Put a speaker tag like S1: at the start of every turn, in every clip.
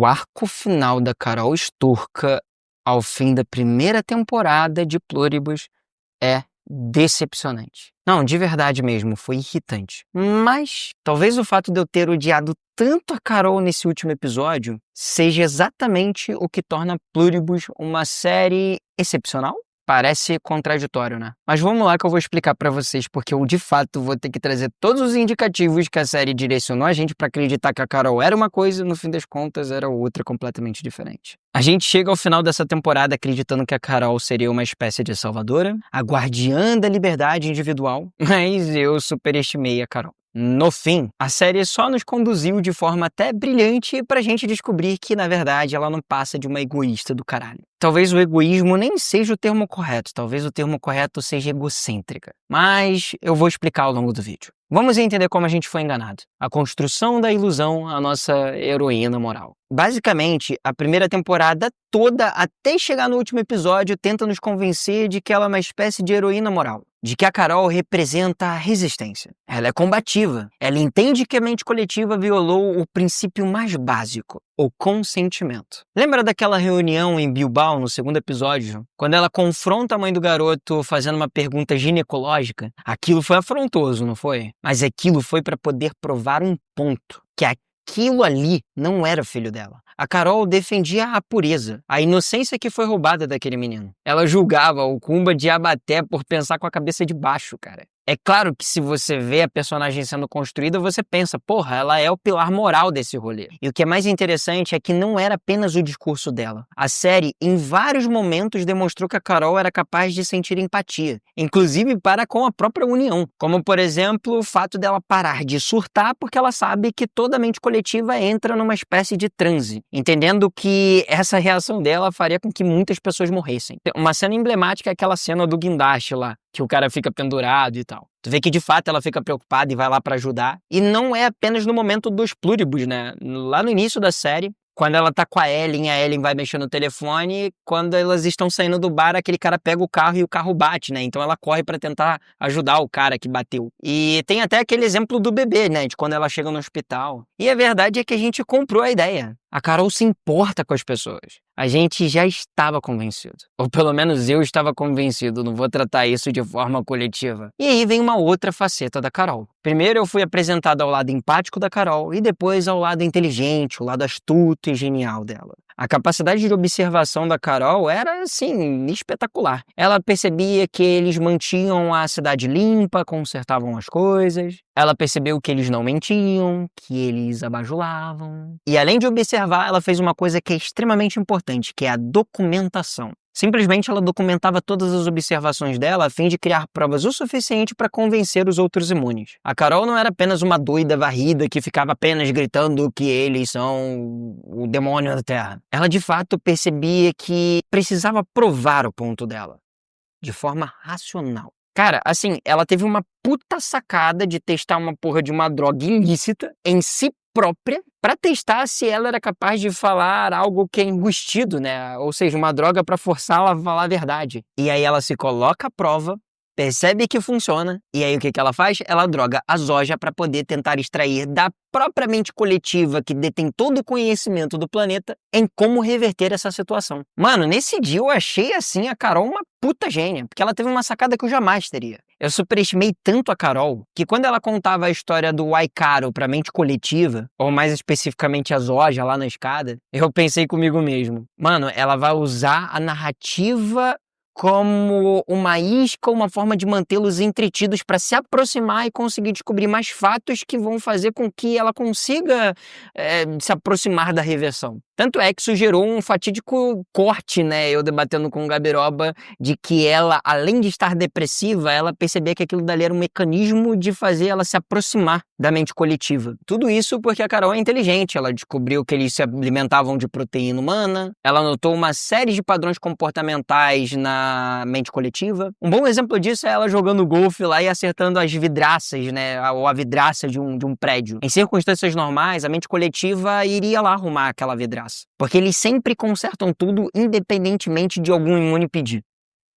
S1: O arco final da Carol Sturka ao fim da primeira temporada de Pluribus é decepcionante. Não, de verdade mesmo, foi irritante. Mas talvez o fato de eu ter odiado tanto a Carol nesse último episódio seja exatamente o que torna Pluribus uma série excepcional? Parece contraditório, né? Mas vamos lá que eu vou explicar pra vocês, porque eu de fato vou ter que trazer todos os indicativos que a série direcionou a gente pra acreditar que a Carol era uma coisa e no fim das contas era outra completamente diferente. A gente chega ao final dessa temporada acreditando que a Carol seria uma espécie de salvadora, a guardiã da liberdade individual, mas eu superestimei a Carol. No fim, a série só nos conduziu de forma até brilhante pra gente descobrir que, na verdade, ela não passa de uma egoísta do caralho. Talvez o egoísmo nem seja o termo correto, talvez o termo correto seja egocêntrica. Mas eu vou explicar ao longo do vídeo. Vamos entender como a gente foi enganado. A construção da ilusão, a nossa heroína moral. Basicamente, a primeira temporada toda, até chegar no último episódio, tenta nos convencer de que ela é uma espécie de heroína moral. De que a Carol representa a resistência. Ela é combativa. Ela entende que a mente coletiva violou o princípio mais básico, o consentimento. Lembra daquela reunião em Bilbao, no segundo episódio? Quando ela confronta a mãe do garoto fazendo uma pergunta ginecológica? Aquilo foi afrontoso, não foi? Mas aquilo foi para poder provar um ponto. Que aquilo ali não era filho dela. A Carol defendia a pureza, a inocência que foi roubada daquele menino. Ela julgava o Kumba de Abaté por pensar com a cabeça de baixo, cara. É claro que se você vê a personagem sendo construída, você pensa, porra, ela é o pilar moral desse rolê. E o que é mais interessante é que não era apenas o discurso dela. A série, em vários momentos, demonstrou que a Carol era capaz de sentir empatia, inclusive para com a própria União. Como, por exemplo, o fato dela parar de surtar porque ela sabe que toda mente coletiva entra numa espécie de transe, entendendo que essa reação dela faria com que muitas pessoas morressem. Uma cena emblemática é aquela cena do guindaste lá, que o cara fica pendurado e tal. Tu vê que de fato ela fica preocupada e vai lá pra ajudar. E não é apenas no momento dos pluribus, né? Lá no início da série, quando ela tá com a Ellen vai mexer no telefone, quando elas estão saindo do bar, aquele cara pega o carro e o carro bate, né? Então ela corre pra tentar ajudar o cara que bateu. E tem até aquele exemplo do bebê, né? De quando ela chega no hospital. E a verdade é que a gente comprou a ideia. A Carol se importa com as pessoas. A gente já estava convencido. Ou pelo menos eu estava convencido, não vou tratar isso de forma coletiva. E aí vem uma outra faceta da Carol. Primeiro eu fui apresentado ao lado empático da Carol e depois ao lado inteligente, o lado astuto e genial dela. A capacidade de observação da Carol era, assim, espetacular. Ela percebia que eles mantinham a cidade limpa, consertavam as coisas. Ela percebeu que eles não mentiam, que eles abajulavam. E além de observar, ela fez uma coisa que é extremamente importante, que é a documentação. Simplesmente ela documentava todas as observações dela a fim de criar provas o suficiente para convencer os outros imunes. A Carol não era apenas uma doida varrida que ficava apenas gritando que eles são o demônio da Terra. Ela de fato percebia que precisava provar o ponto dela, de forma racional. Cara, assim, ela teve uma puta sacada de testar uma porra de uma droga ilícita em si própria pra testar se ela era capaz de falar algo que é enrustido, né? Ou seja, uma droga pra forçá-la a falar a verdade. E aí ela se coloca à prova, percebe que funciona, e aí o que ela faz? Ela droga a Zoja pra poder tentar extrair da própria mente coletiva que detém todo o conhecimento do planeta em como reverter essa situação. Mano, nesse dia eu achei assim a Carol uma puta gênia, porque ela teve uma sacada que eu jamais teria. Eu superestimei tanto a Carol que quando ela contava a história do Aikaro pra mente coletiva, ou mais especificamente a Zoja lá na escada, eu pensei comigo mesmo, mano, ela vai usar a narrativa como uma isca, uma forma de mantê-los entretidos para se aproximar e conseguir descobrir mais fatos que vão fazer com que ela consiga se aproximar da reversão. Tanto é que isso gerou um fatídico corte, né? Eu debatendo com o Gabiroba de que ela, além de estar depressiva, ela percebia que aquilo dali era um mecanismo de fazer ela se aproximar da mente coletiva. Tudo isso porque a Carol é inteligente, ela descobriu que eles se alimentavam de proteína humana, ela notou uma série de padrões comportamentais na mente coletiva. Um bom exemplo disso é ela jogando golfe lá e acertando as vidraças, né? Ou a vidraça de um prédio. Em circunstâncias normais, a mente coletiva iria lá arrumar aquela vidraça. Porque eles sempre consertam tudo independentemente de algum imune pedir.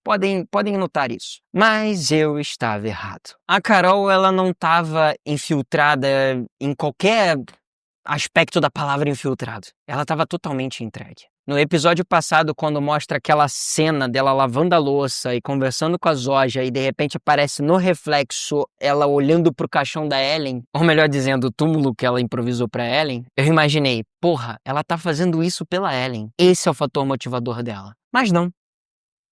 S1: Podem notar isso. Mas eu estava errado. A Carol, ela não estava infiltrada em qualquer aspecto da palavra infiltrado. Ela estava totalmente entregue. No episódio passado, quando mostra aquela cena dela lavando a louça e conversando com a Zoja e de repente aparece no reflexo ela olhando pro caixão da Ellen, ou melhor dizendo, o túmulo que ela improvisou pra Ellen, eu imaginei, porra, ela tá fazendo isso pela Ellen. Esse é o fator motivador dela. Mas não.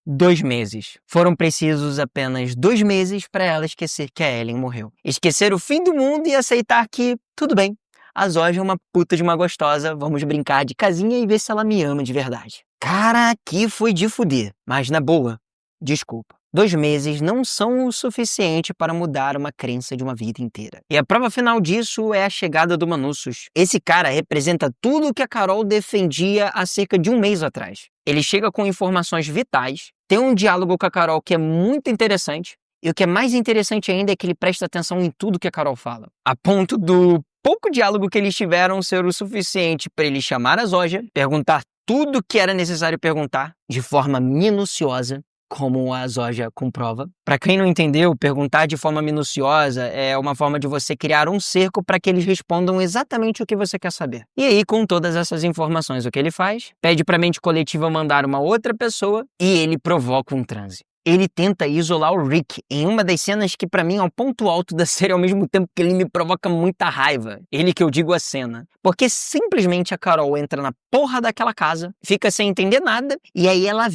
S1: 2 meses. Foram precisos apenas 2 meses para ela esquecer que a Ellen morreu. Esquecer o fim do mundo e aceitar que, tudo bem, a Zoja é uma puta de uma gostosa, vamos brincar de casinha e ver se ela me ama de verdade. Cara, aqui foi de fuder. Mas na boa, desculpa. 2 meses não são o suficiente para mudar uma crença de uma vida inteira. E a prova final disso é a chegada do Manussos. Esse cara representa tudo o que a Carol defendia há cerca de 1 mês atrás. Ele chega com informações vitais, tem um diálogo com a Carol que é muito interessante, e o que é mais interessante ainda é que ele presta atenção em tudo que a Carol fala. A ponto do pouco diálogo que eles tiveram ser o suficiente para ele chamar a Zoja, perguntar tudo o que era necessário perguntar, de forma minuciosa, como a Zoja comprova. Para quem não entendeu, perguntar de forma minuciosa é uma forma de você criar um cerco para que eles respondam exatamente o que você quer saber. E aí, com todas essas informações, o que ele faz? Pede para a mente coletiva mandar uma outra pessoa e ele provoca um transe. Ele tenta isolar o Rick em uma das cenas que pra mim é o ponto alto da série, ao mesmo tempo que ele me provoca muita raiva. Ele que eu digo a cena. Porque simplesmente a Carol entra na porra daquela casa, fica sem entender nada, e aí ela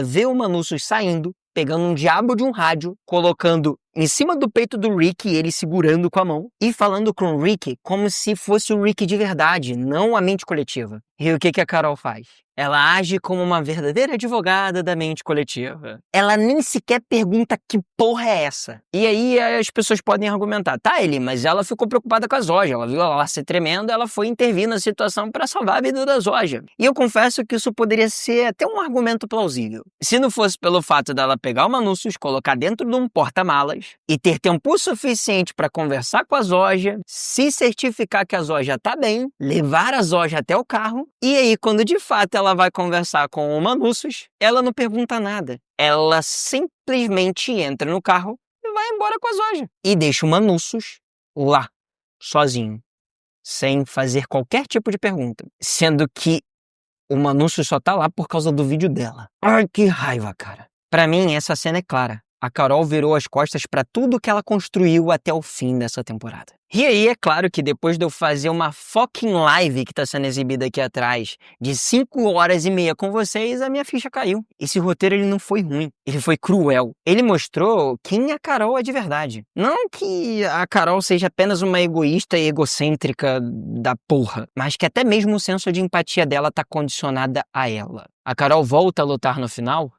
S1: vê o Manussos saindo, pegando um diabo de um rádio, colocando em cima do peito do Rick e ele segurando com a mão, e falando com o Rick como se fosse o Rick de verdade, não a mente coletiva. E o que a Carol faz? Ela age como uma verdadeira advogada da mente coletiva. Ela nem sequer pergunta que porra é essa. E aí as pessoas podem argumentar, tá, Eli, mas ela ficou preocupada com a Zoja, ela viu ela ser tremenda, ela foi intervir na situação para salvar a vida da Zoja. E eu confesso que isso poderia ser até um argumento plausível. Se não fosse pelo fato dela pegar o Manussos, colocar dentro de um porta-malas e ter tempo suficiente para conversar com a Zoja, se certificar que a Zoja tá bem, levar a Zoja até o carro, e aí quando de fato ela vai conversar com o Manussos, ela não pergunta nada. Ela simplesmente entra no carro e vai embora com a Zoja. E deixa o Manussos lá, sozinho, sem fazer qualquer tipo de pergunta. Sendo que o Manussos só tá lá por causa do vídeo dela. Ai, que raiva, cara. Pra mim, essa cena é clara. A Carol virou as costas pra tudo que ela construiu até o fim dessa temporada. E aí, é claro que depois de eu fazer uma fucking live que tá sendo exibida aqui atrás, de 5 horas e meia com vocês, a minha ficha caiu. Esse roteiro, ele não foi ruim. Ele foi cruel. Ele mostrou quem a Carol é de verdade. Não que a Carol seja apenas uma egoísta e egocêntrica da porra, mas que até mesmo o senso de empatia dela tá condicionada a ela. A Carol volta a lutar no final?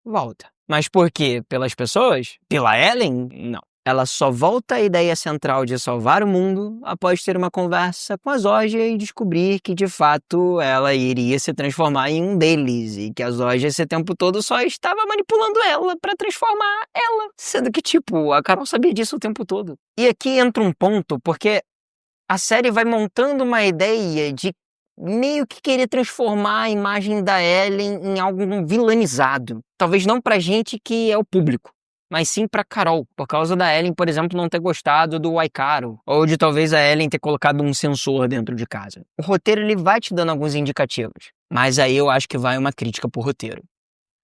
S1: Volta. Mas por quê? Pelas pessoas? Pela Ellen? Não. Ela só volta à ideia central de salvar o mundo após ter uma conversa com a Zoja e descobrir que, de fato, ela iria se transformar em um deles e que a Zoja esse tempo todo só estava manipulando ela para transformar ela. Sendo que, tipo, a Carol sabia disso o tempo todo. E aqui entra um ponto, porque a série vai montando uma ideia de meio que querer transformar a imagem da Ellen em algo vilanizado. Talvez não pra gente que é o público, mas sim pra Carol, por causa da Ellen, por exemplo, não ter gostado do Aikaro, ou de talvez a Ellen ter colocado um sensor dentro de casa. O roteiro, ele vai te dando alguns indicativos, mas aí eu acho que vai uma crítica pro roteiro.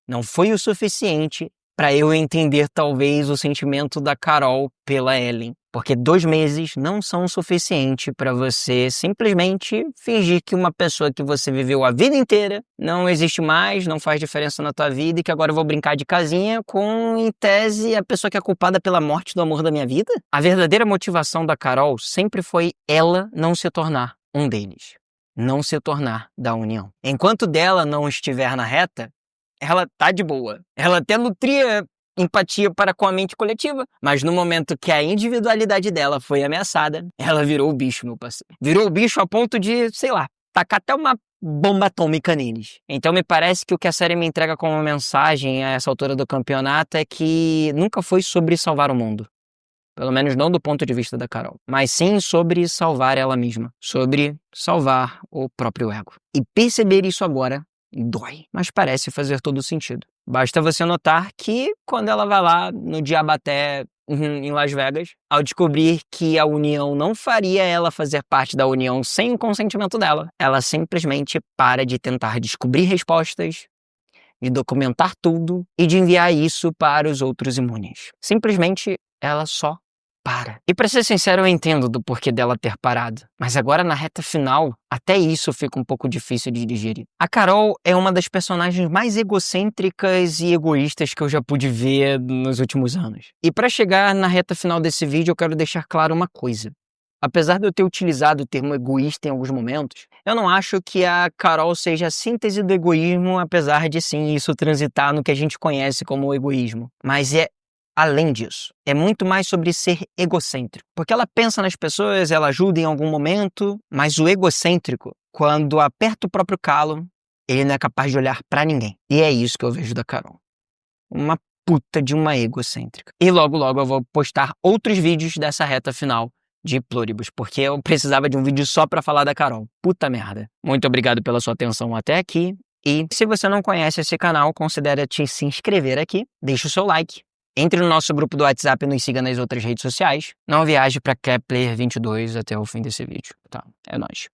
S1: Não foi o suficiente pra eu entender talvez o sentimento da Carol pela Ellen. Porque 2 meses não são o suficiente para você simplesmente fingir que uma pessoa que você viveu a vida inteira não existe mais, não faz diferença na tua vida e que agora eu vou brincar de casinha com, em tese, a pessoa que é culpada pela morte do amor da minha vida. A verdadeira motivação da Carol sempre foi ela não se tornar um deles. Não se tornar da união. Enquanto dela não estiver na reta, ela tá de boa. Ela até nutria empatia para com a mente coletiva, mas no momento que a individualidade dela foi ameaçada, ela virou o bicho, meu parceiro. Virou o bicho a ponto de, sei lá, tacar até uma bomba atômica neles. Então me parece que o que a série me entrega como mensagem a essa altura do campeonato é que nunca foi sobre salvar o mundo. Pelo menos não do ponto de vista da Carol. Mas sim sobre salvar ela mesma. Sobre salvar o próprio ego. E perceber isso agora dói, mas parece fazer todo sentido. Basta você notar que quando ela vai lá no Diabaté em Las Vegas, ao descobrir que a União não faria ela fazer parte da União sem o consentimento dela. Ela simplesmente para de tentar descobrir respostas, de documentar tudo e de enviar isso para os outros imunes. Simplesmente, ela só para. E pra ser sincero, eu entendo do porquê dela ter parado. Mas agora, na reta final, até isso fica um pouco difícil de digerir. A Carol é uma das personagens mais egocêntricas e egoístas que eu já pude ver nos últimos anos. E pra chegar na reta final desse vídeo, eu quero deixar claro uma coisa. Apesar de eu ter utilizado o termo egoísta em alguns momentos, eu não acho que a Carol seja a síntese do egoísmo, apesar de sim isso transitar no que a gente conhece como egoísmo. Mas é além disso. É muito mais sobre ser egocêntrico. Porque ela pensa nas pessoas, ela ajuda em algum momento, mas o egocêntrico, quando aperta o próprio calo, ele não é capaz de olhar pra ninguém. E é isso que eu vejo da Carol. Uma puta de uma egocêntrica. E logo logo eu vou postar outros vídeos dessa reta final de Pluribus, porque eu precisava de um vídeo só pra falar da Carol. Puta merda. Muito obrigado pela sua atenção até aqui. E se você não conhece esse canal, considere te se inscrever aqui, deixa o seu like. Entre no nosso grupo do WhatsApp e nos siga nas outras redes sociais. Não viaje pra Kepler 22 até o fim desse vídeo, tá? É nóis.